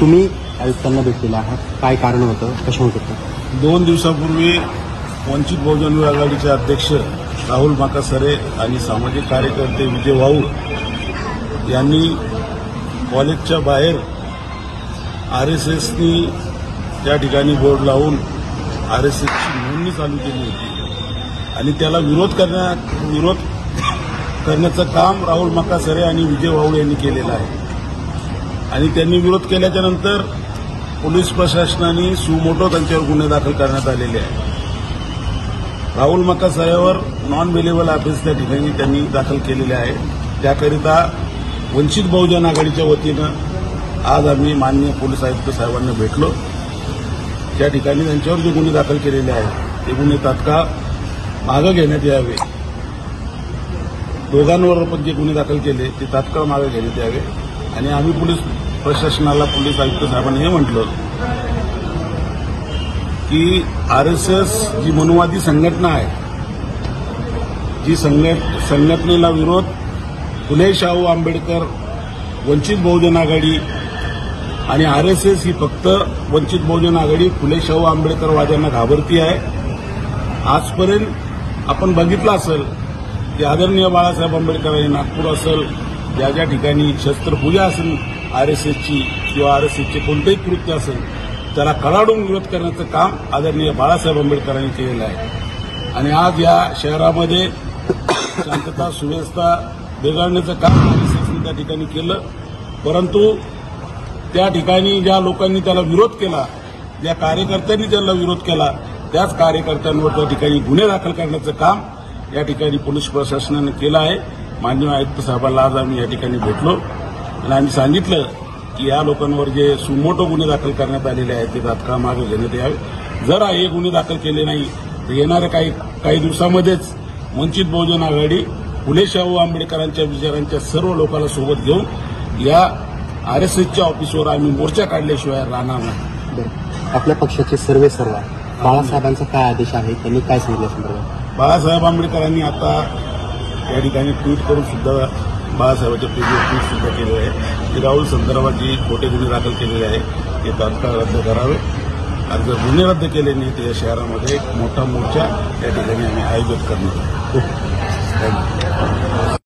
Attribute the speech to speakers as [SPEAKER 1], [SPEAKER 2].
[SPEAKER 1] तुम्ही आयुक्तांना भेटलेला आहात, काय कारण होतं, कशा होतं?
[SPEAKER 2] 2 दिवसापूर्वी वंचित बहुजन आघाडीचे अध्यक्ष राहुल माकासरे आणि सामाजिक कार्यकर्ते विजय वाऊळ यांनी कॉलेजच्या बाहेर आरएसएसनी त्या ठिकाणी बोर्ड लावून आरएसएसची नोंदणी चालू केली होती आणि त्याला विरोध करण्याचं काम राहुल माकासरे आणि विजय वाऊळ यांनी केलेलं आहे. आणि त्यांनी विरोध केल्याच्या नंतर पोलीस प्रशासनाने सुमोटो त्यांच्यावर गुन्हे दाखल करण्यात आलेले आहे. राहुल माकासरेवर नॉन अवेलेबल अफेन्स त्या ठिकाणी त्यांनी दाखल केलेले आहे. त्याकरिता वंचित बहुजन आघाडीच्या वतीनं आज आम्ही माननीय पोलीस आयुक्त साहेबांना भेटलो. त्या ठिकाणी त्यांच्यावर जे गुन्हे दाखल केलेले आहेत ते गुन्हे तात्काळ मागे घेण्यात यावे. दोघांवर पण जे गुन्हे दाखल केले ते तात्काळ मागे घेण्यात यावे. आणि आम्ही पोलीस प्रशासनाला, पोलीस आयुक्त साहेबांनी हे म्हटलं की आरएसएस जी मनुवादी संघटना आहे, जी संघटनेला विरोध फुले शाहू आंबेडकर, वंचित बहुजन आघाडी आणि आरएसएस ही फक्त वंचित बहुजन आघाडी फुले शाहू आंबेडकरवाद्यांना घाबरती आहे. आजपर्यंत आपण बघितलं असेल की आदरणीय बाळासाहेब आंबेडकर आणि नागपूर असेल, ज्या ज्या ठिकाणी शस्त्रपूजा असेल आरएसएसची किंवा आरएसएसचे कोणतेही कृत्य असेल त्याला कडाडून विरोध करण्याचं काम आदरणीय बाळासाहेब आंबेडकरांनी केलेलं आहे. आणि आज या शहरामध्ये शांतता सुव्यवस्था बिघडण्याचं काम आरएसएसने त्या ठिकाणी केलं. परंतु त्या ठिकाणी ज्या लोकांनी त्याला विरोध केला, ज्या कार्यकर्त्यांनी त्याला विरोध केला, त्याच कार्यकर्त्यांवर त्या ठिकाणी गुन्हे दाखल करण्याचं काम या ठिकाणी पोलीस प्रशासनानं केलं आहे. माननीय आयुक्त साहेबांना आज आम्ही या ठिकाणी भेटलो आणि आम्ही सांगितलं की या लोकांवर जे सुमोटो गुन्हे दाखल करण्यात आलेले आहेत ते तात्काळ मागे घेण्यात यावे. जर हे गुन्हे दाखल केले नाही तर येणाऱ्या काही दिवसामध्येच वंचित बहुजन आघाडी फुले शाहू आंबेडकरांच्या विचारांच्या सर्व लोकांना सोबत घेऊन या आरएसएसच्या ऑफिसवर आम्ही मोर्चा काढल्याशिवाय राहणार नाही.
[SPEAKER 1] आपल्या पक्षाचे सर्वेसर्वा बाळासाहेबांचा काय आदेश आहे, त्यांनी काय सांगितलं संदर्भात?
[SPEAKER 2] बाळासाहेब आंबेडकरांनी आता या ठिकाणी ट्विट करून सुद्धा बाळासाहेबांच्या पेजवर ट्विट सुद्धा केले आहे की राहुल संदर्भात जी खोटे गुन्हे दाखल केलेले आहेत ते तात्काळ रद्द करावे. आणि जर गुन्हे रद्द केले नाही तर या शहरामध्ये एक मोठा मोर्चा या ठिकाणी आम्ही आयोजित करणार आहोत.